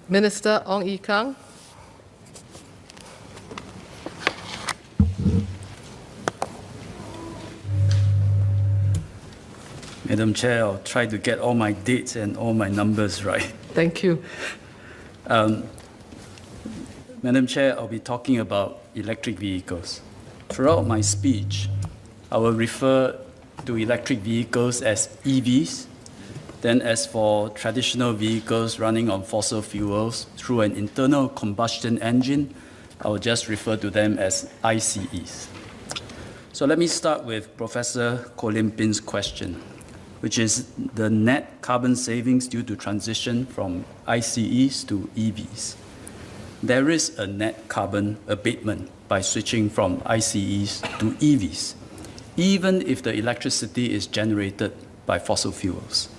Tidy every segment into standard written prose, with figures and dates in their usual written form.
Minister Ong Ye Kung. Madam Chair, I'll try to get all my dates and all my numbers right. Thank you. Madam Chair, I'll be talking about electric vehicles. Throughout my speech, I will refer to electric vehicles as EVs. Then as for traditional vehicles running on fossil fuels through an internal combustion engine, I will just refer to them as ICEs. So let me start with Professor Koh Lim Pin's question, which is the net carbon savings due to transition from ICEs to EVs. There is a net carbon abatement by switching from ICEs to EVs, even if the electricity is generated by fossil fuels.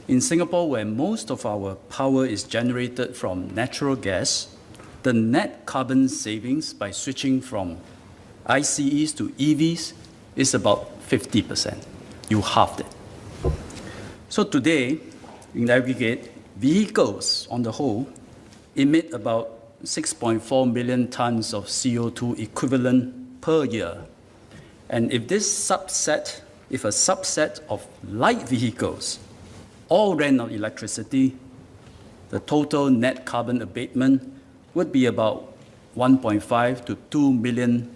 In Singapore, where most of our power is generated from natural gas, the net carbon savings by switching from ICEs to EVs is about 50%. You halved it. So today, in aggregate, vehicles on the whole emit about 6.4 million tons of CO2 equivalent per year. And if a subset of light vehicles all ran on electricity, the total net carbon abatement would be about 1.5 to 2 million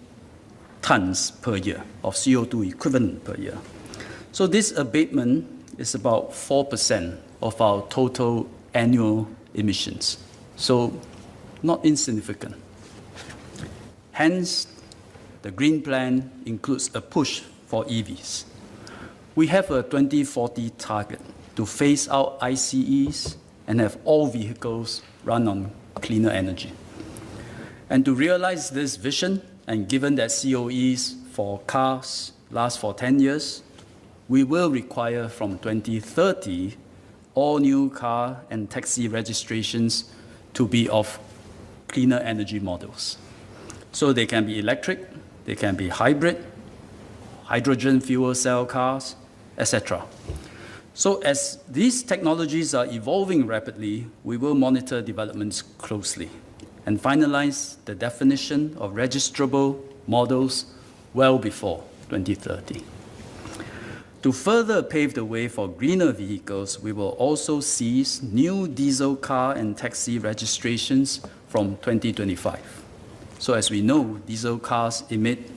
tons per year of CO2 equivalent per year. So this abatement is about 4% of our total annual emissions. So not insignificant. Hence, the Green Plan includes a push for EVs. We have a 2040 target to phase out ICEs and have all vehicles run on cleaner energy. And to realize this vision, and given that COEs for cars last for 10 years, we will require from 2030 all new car and taxi registrations to be of cleaner energy models. So they can be electric, they can be hybrid, hydrogen fuel cell cars, etc. So as these technologies are evolving rapidly, we will monitor developments closely and finalize the definition of registrable models well before 2030. To further pave the way for greener vehicles, we will also cease new diesel car and taxi registrations from 2025. So as we know, diesel cars emit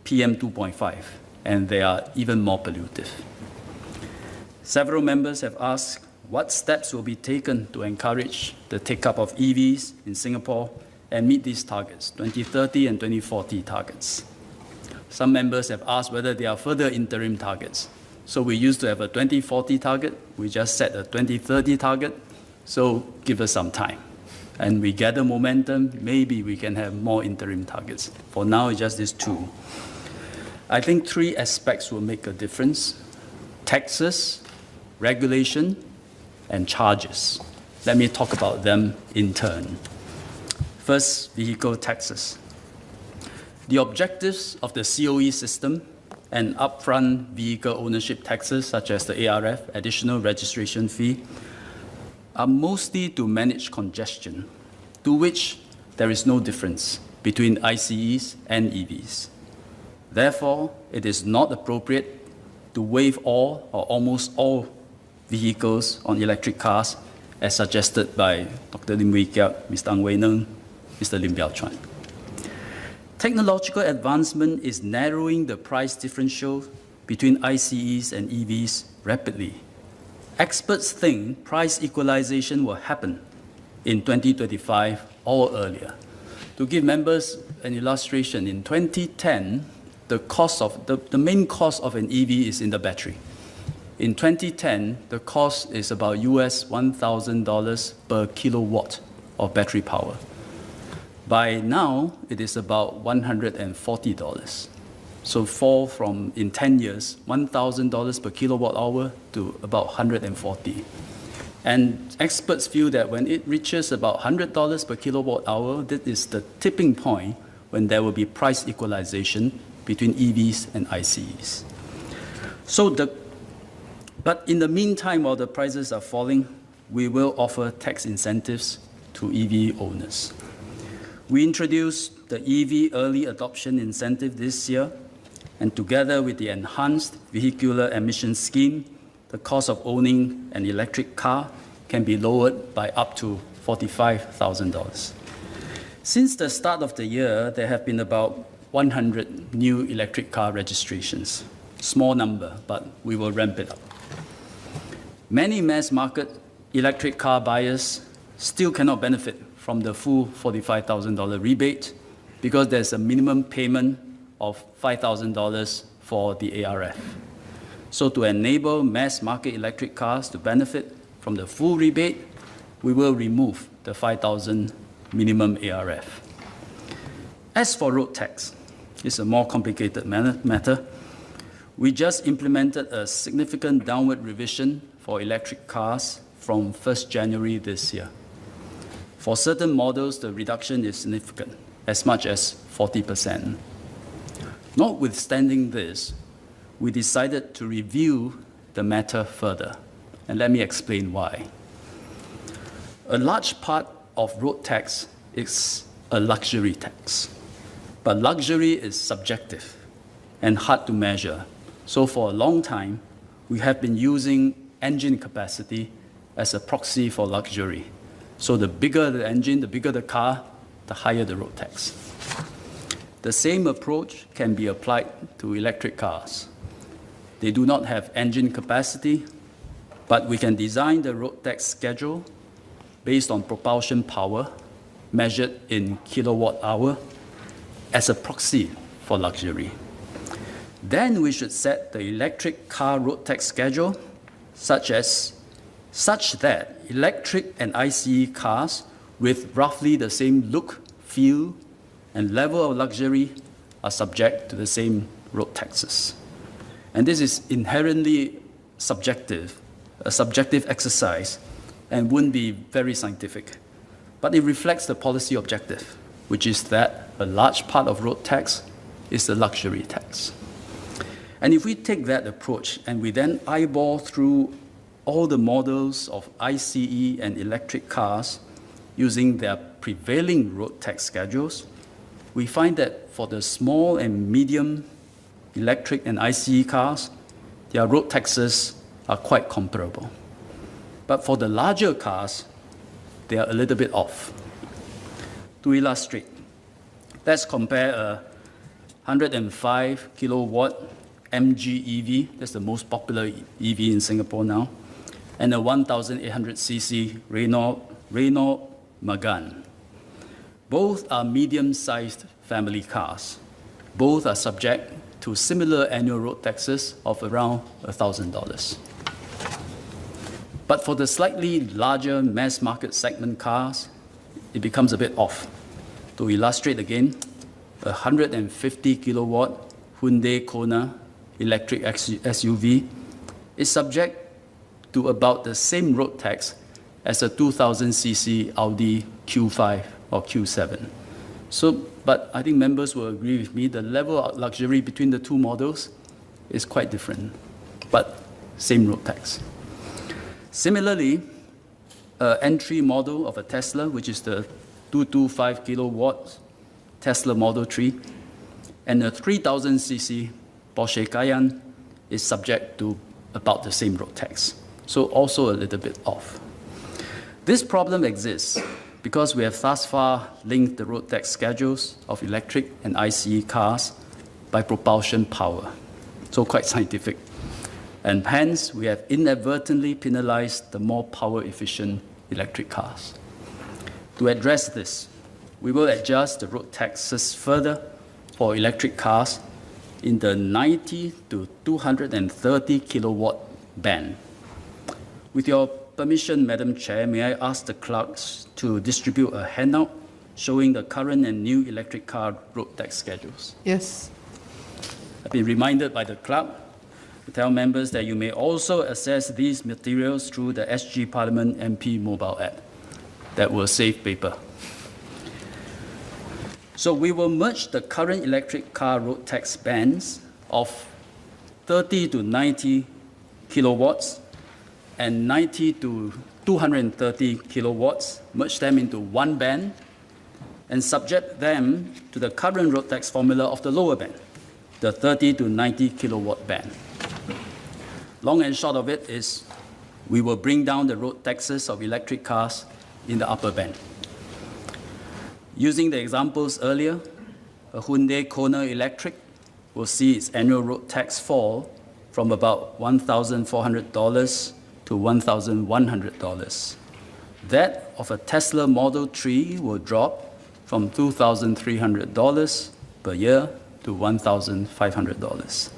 PM 2.5, and they are even more pollutive. Several members have asked what steps will be taken to encourage the take-up of EVs in Singapore and meet these targets, 2030 and 2040 targets. Some members have asked whether there are further interim targets. So we used to have a 2040 target. We just set a 2030 target. So give us some time. And we gather momentum. Maybe we can have more interim targets. For now, it's just these two. I think three aspects will make a difference: taxes, regulation, and charges. Let me talk about them in turn. First, vehicle taxes. The objectives of the COE system and upfront vehicle ownership taxes, such as the ARF, additional registration fee, are mostly to manage congestion, to which there is no difference between ICEs and EVs. Therefore, it is not appropriate to waive all or almost all vehicles on electric cars, as suggested by Dr. Lim Wee Kiat, Mr. Ang Wei Neng, Mr. Lim Biao Chuan. Technological advancement is narrowing the price differential between ICEs and EVs rapidly. Experts think price equalization will happen in 2025 or earlier. To give members an illustration, in 2010, the main cost of an EV is in the battery. In 2010, the cost is about US $1,000 per kilowatt of battery power. By now, it is about $140. So fall from, in 10 years, $1,000 per kilowatt hour to about $140. And experts feel that when it reaches about $100 per kilowatt hour, that is the tipping point when there will be price equalization between EVs and ICEs. But in the meantime, while the prices are falling, we will offer tax incentives to EV owners. We introduced the EV Early Adoption Incentive this year, and together with the Enhanced Vehicular Emission Scheme, the cost of owning an electric car can be lowered by up to $45,000. Since the start of the year, there have been about 100 new electric car registrations. Small number, but we will ramp it up. Many mass market electric car buyers still cannot benefit from the full $45,000 rebate because there's a minimum payment of $5,000 for the ARF. So to enable mass market electric cars to benefit from the full rebate, we will remove the $5,000 minimum ARF. As for road tax, it's a more complicated matter. We just implemented a significant downward revision for electric cars from 1st January this year. For certain models, the reduction is significant, as much as 40%. Notwithstanding this, we decided to review the matter further, and let me explain why. A large part of road tax is a luxury tax, but luxury is subjective and hard to measure. So for a long time, we have been using engine capacity as a proxy for luxury. So the bigger the engine, the bigger the car, the higher the road tax. The same approach can be applied to electric cars. They do not have engine capacity, but we can design the road tax schedule based on propulsion power measured in kilowatt hour as a proxy for luxury. Then we should set the electric car road tax schedule such that electric and ICE cars with roughly the same look, feel, and level of luxury are subject to the same road taxes. And this is inherently subjective, a subjective exercise, and wouldn't be very scientific. But it reflects the policy objective, which is that a large part of road tax is the luxury tax. And if we take that approach and we then eyeball through all the models of ICE and electric cars using their prevailing road tax schedules, we find that for the small and medium electric and ICE cars, their road taxes are quite comparable. But for the larger cars, they are a little bit off. To illustrate, let's compare a 105 kilowatt MG EV, that's the most popular EV in Singapore now, and a 1,800cc Renault Megane. Both are medium-sized family cars. Both are subject to similar annual road taxes of around $1,000. But for the slightly larger mass market segment cars, it becomes a bit off. To illustrate again, a 150 kilowatt Hyundai Kona electric SUV is subject to about the same road tax as a 2,000cc Audi Q5 or Q7. But I think members will agree with me, the level of luxury between the two models is quite different, but same road tax. Similarly, an entry model of a Tesla, which is the 225 kilowatt Tesla Model 3, and a 3,000cc Porsche Cayenne is subject to about the same road tax, so also a little bit off. This problem exists because we have thus far linked the road tax schedules of electric and ICE cars by propulsion power, so quite scientific. And hence, we have inadvertently penalized the more power-efficient electric cars. To address this, we will adjust the road taxes further for electric cars in the 90 to 230 kilowatt band. With your permission, Madam Chair, may I ask the clerks to distribute a handout showing the current and new electric car road tax schedules? Yes. I've been reminded by the clerk to tell members that you may also access these materials through the SG Parliament MP mobile app. That will save paper. So we will merge the current electric car road tax bands of 30 to 90 kilowatts and 90 to 230 kilowatts, merge them into one band, and subject them to the current road tax formula of the lower band, the 30 to 90 kilowatt band. Long and short of it is we will bring down the road taxes of electric cars in the upper band. Using the examples earlier, a Hyundai Kona Electric will see its annual road tax fall from about $1,400 to $1,100. That of a Tesla Model 3 will drop from $2,300 per year to $1,500.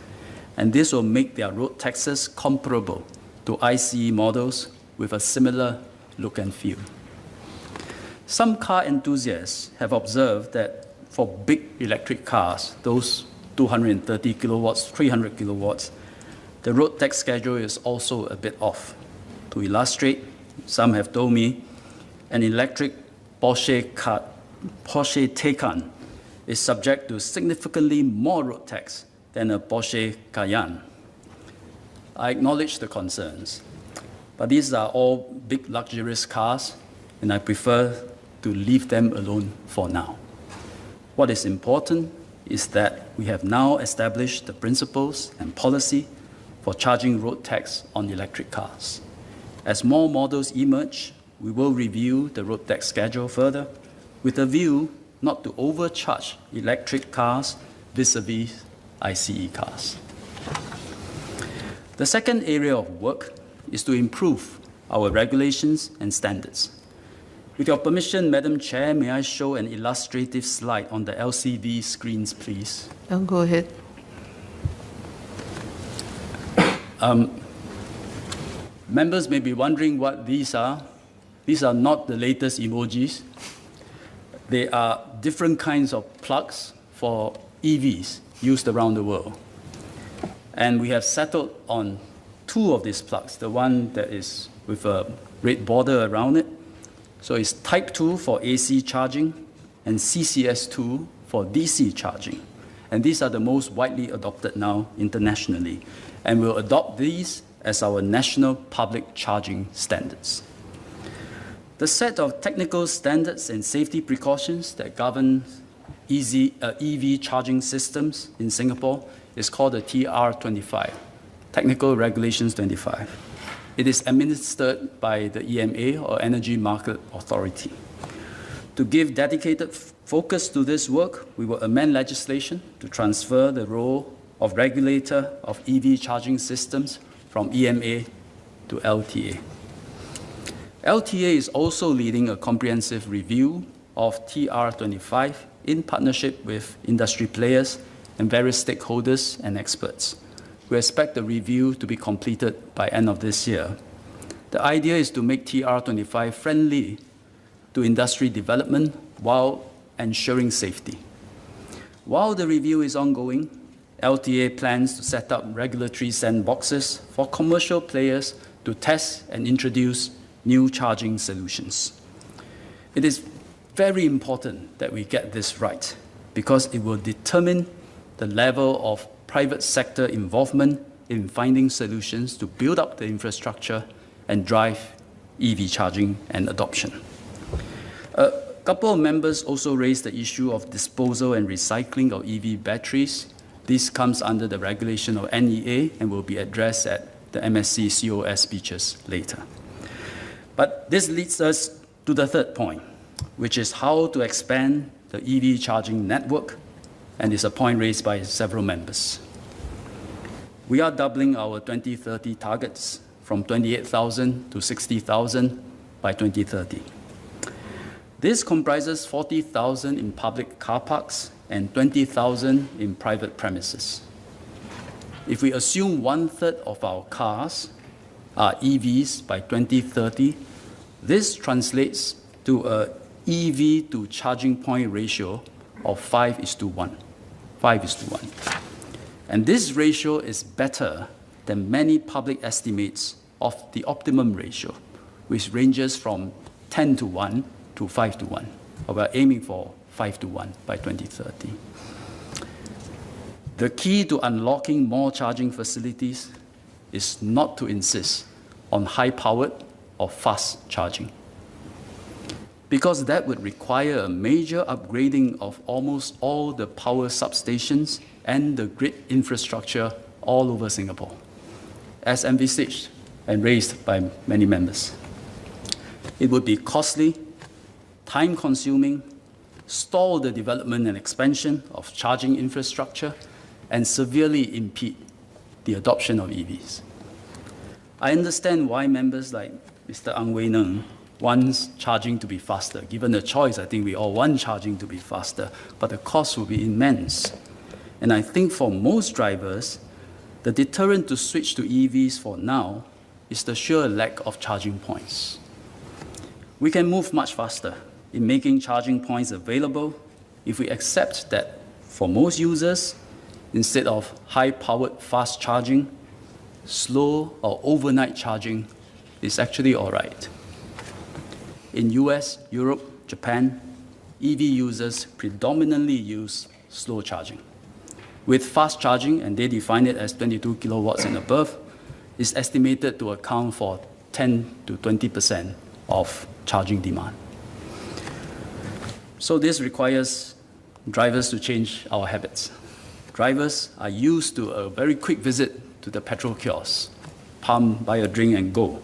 And this will make their road taxes comparable to ICE models with a similar look and feel. Some car enthusiasts have observed that for big electric cars, those 230 kilowatts, 300 kilowatts, the road tax schedule is also a bit off. To illustrate, some have told me an electric Porsche Taycan is subject to significantly more road tax than a Porsche Cayenne. I acknowledge the concerns, but these are all big luxurious cars, and I prefer to leave them alone for now. What is important is that we have now established the principles and policy for charging road tax on electric cars. As more models emerge, we will review the road tax schedule further with a view not to overcharge electric cars vis-à-vis ICE cars. The second area of work is to improve our regulations and standards. With your permission, Madam Chair, may I show an illustrative slide on the LCD screens, please? Go ahead. Members may be wondering what these are. These are not the latest emojis. They are different kinds of plugs for EVs used around the world. And we have settled on two of these plugs, the one that is with a red border around it. So it's Type 2 for AC charging and CCS2 for DC charging. And these are the most widely adopted now internationally. And we'll adopt these as our national public charging standards. The set of technical standards and safety precautions that govern EV charging systems in Singapore is called the TR25, Technical Regulations 25. It is administered by the EMA, or Energy Market Authority. To give dedicated focus to this work, we will amend legislation to transfer the role of regulator of EV charging systems from EMA to LTA. LTA is also leading a comprehensive review of TR25 in partnership with industry players and various stakeholders and experts. We expect the review to be completed by end of this year. The idea is to make TR25 friendly to industry development while ensuring safety. While the review is ongoing, LTA plans to set up regulatory sandboxes for commercial players to test and introduce new charging solutions. It is very important that we get this right because it will determine the level of private sector involvement in finding solutions to build up the infrastructure and drive EV charging and adoption. A couple of members also raised the issue of disposal and recycling of EV batteries. This comes under the regulation of NEA and will be addressed at the MSC COS speeches later. But this leads us to the third point, which is how to expand the EV charging network, and is a point raised by several members. We are doubling our 2030 targets from 28,000 to 60,000 by 2030. This comprises 40,000 in public car parks and 20,000 in private premises. If we assume 1/3 of our cars are EVs by 2030, this translates to a EV to charging point ratio of 5:1. 5:1. And this ratio is better than many public estimates of the optimum ratio, which ranges from 10:1 to 5:1. We're aiming for 5:1 by 2030. The key to unlocking more charging facilities is not to insist on high-powered of fast charging, because that would require a major upgrading of almost all the power substations and the grid infrastructure all over Singapore, as envisaged and raised by many members. It would be costly, time-consuming, stall the development and expansion of charging infrastructure, and severely impede the adoption of EVs. I understand why members like Mr. Ong Ye Kung wants charging to be faster. Given the choice, I think we all want charging to be faster, but the cost will be immense. And I think for most drivers, the deterrent to switch to EVs for now is the sheer lack of charging points. We can move much faster in making charging points available if we accept that for most users, instead of high-powered fast charging, slow or overnight charging is actually all right. In US, Europe, Japan, EV users predominantly use slow charging. With fast charging, and they define it as 22 kilowatts and above, is estimated to account for 10 to 20% of charging demand. So this requires drivers to change our habits. Drivers are used to a very quick visit to the petrol kiosk, pump, buy a drink, and go.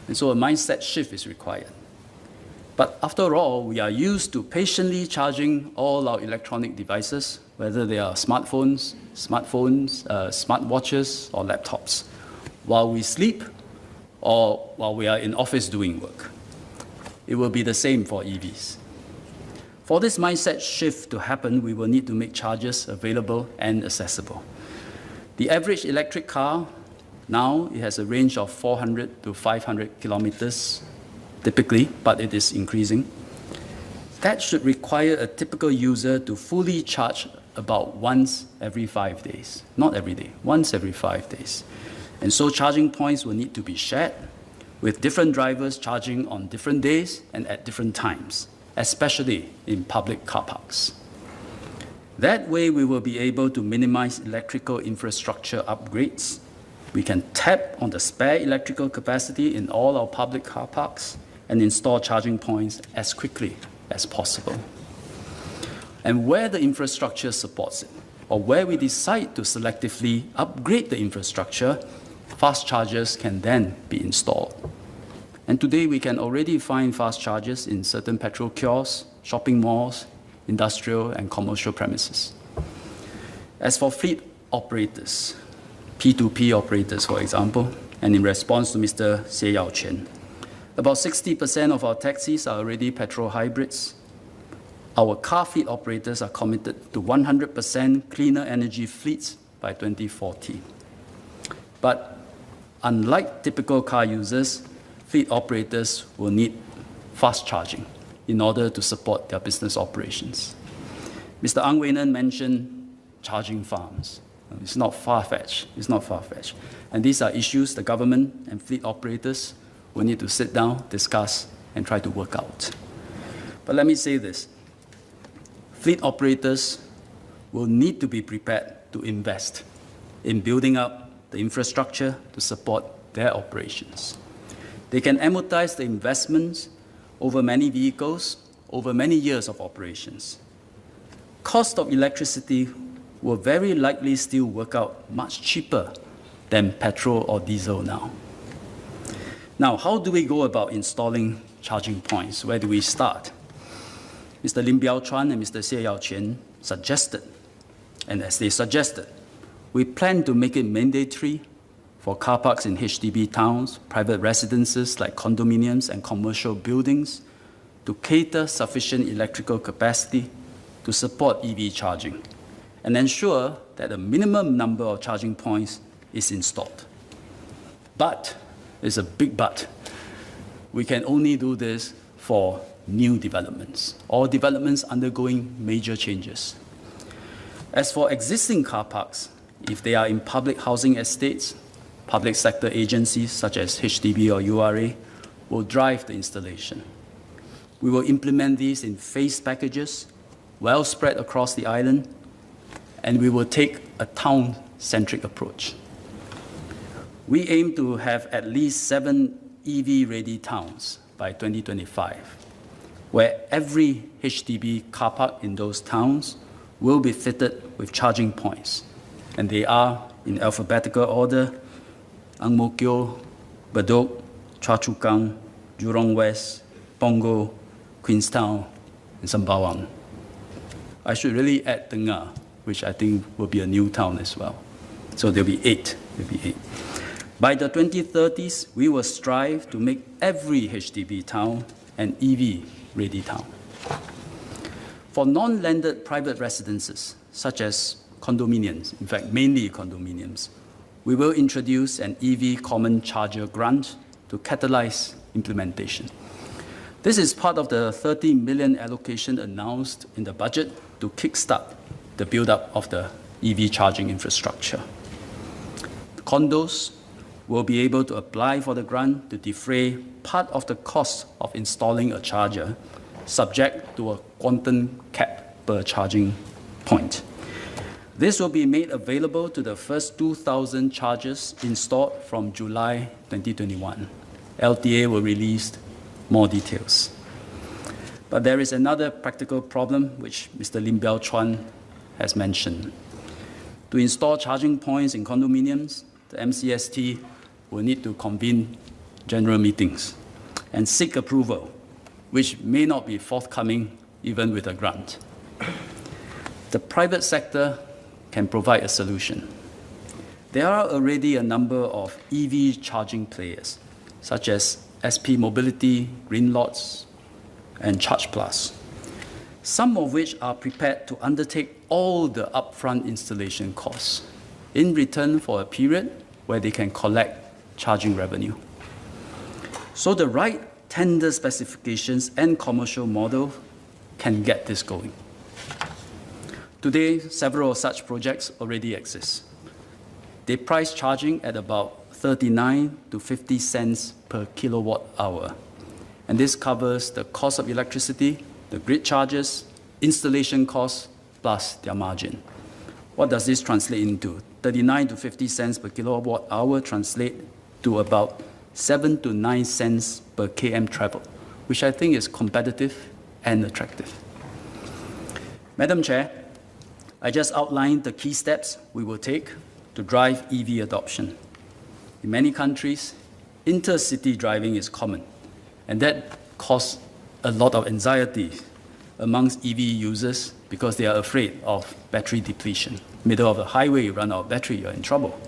And so a mindset shift is required. But after all, we are used to patiently charging all our electronic devices, whether they are smartphones, smartwatches, or laptops, while we sleep or while we are in office doing work. It will be the same for EVs. For this mindset shift to happen, we will need to make chargers available and accessible. The average electric car now it has a range of 400 to 500 kilometers typically, but it is increasing. That should require a typical user to fully charge about once every 5 days. Not every day, once every 5 days. And so charging points will need to be shared, with different drivers charging on different days and at different times, especially in public car parks. That way, we will be able to minimize electrical infrastructure upgrades. We can tap on the spare electrical capacity in all our public car parks and install charging points as quickly as possible. And where the infrastructure supports it, or where we decide to selectively upgrade the infrastructure, fast chargers can then be installed. And today we can already find fast chargers in certain petrol kiosks, shopping malls, industrial and commercial premises. As for fleet operators, P2P operators, for example, and in response to Mr. Xie Yaoqian, about 60% of our taxis are already petrol hybrids. Our car fleet operators are committed to 100% cleaner energy fleets by 2040. But unlike typical car users, fleet operators will need fast charging in order to support their business operations. Mr. Ong Ye Kung mentioned charging farms. It's not far-fetched. It's not far-fetched. And these are issues the government and fleet operators will need to sit down, discuss, and try to work out. But let me say this. Fleet operators will need to be prepared to invest in building up the infrastructure to support their operations. They can amortize the investments over many vehicles, over many years of operations. Cost of electricity will very likely still work out much cheaper than petrol or diesel now. Now, how do we go about installing charging points? Where do we start? Mr. Lim Biao Chuan and Mr. Xie Yaoqian suggested, and as they suggested, we plan to make it mandatory for car parks in HDB towns, private residences like condominiums and commercial buildings to cater sufficient electrical capacity to support EV charging and ensure that a minimum number of charging points is installed. But, there's a big but, we can only do this for new developments or developments undergoing major changes. As for existing car parks, if they are in public housing estates, public sector agencies such as HDB or URA will drive the installation. We will implement these in phased packages, well spread across the island, and we will take a town-centric approach. We aim to have at least 7 EV-ready towns by 2025, where every HDB car park in those towns will be fitted with charging points. And they are, in alphabetical order, Ang Mo Kio, Bedok, Choa Chu Kang, Jurong West, Punggol, Queenstown, and Sembawang. I should really add Tengah, which I think will be a new town as well. So there'll be 8. By the 2030s, we will strive to make every HDB town an EV-ready town. For non-landed private residences, such as condominiums, in fact, mainly condominiums, we will introduce an EV common charger grant to catalyze implementation. This is part of the 30 million allocation announced in the budget to kickstart the build-up of the EV charging infrastructure. Condos will be able to apply for the grant to defray part of the cost of installing a charger, subject to a quantum cap per charging point. This will be made available to the first 2,000 chargers installed from July 2021. LTA will release more details. But there is another practical problem which Mr. Lim Biao Chuan has mentioned. To install charging points in condominiums, the MCST will need to convene general meetings and seek approval, which may not be forthcoming even with a grant. The private sector can provide a solution. There are already a number of EV charging players, such as SP Mobility, Greenlots, and Charge Plus, some of which are prepared to undertake all the upfront installation costs in return for a period where they can collect charging revenue. So the right tender specifications and commercial model can get this going. Today, several such projects already exist. They price charging at about 39 to 50 cents per kilowatt hour. And this covers the cost of electricity, the grid charges, installation costs, plus their margin. What does this translate into? 39 to 50 cents per kilowatt hour translate to about 7 to 9 cents per km travel, which I think is competitive and attractive. Madam Chair, I just outlined the key steps we will take to drive EV adoption. In many countries, intercity driving is common, and that causes a lot of anxiety amongst EV users because they are afraid of battery depletion. Middle of the highway, you run out of battery, you're in trouble.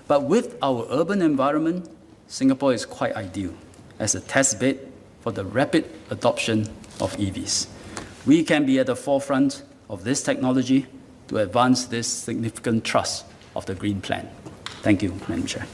But with our urban environment, Singapore is quite ideal as a test bed for the rapid adoption of EVs. We can be at the forefront of this technology to advance this significant thrust of the Green Plan. Thank you, Madam Chair.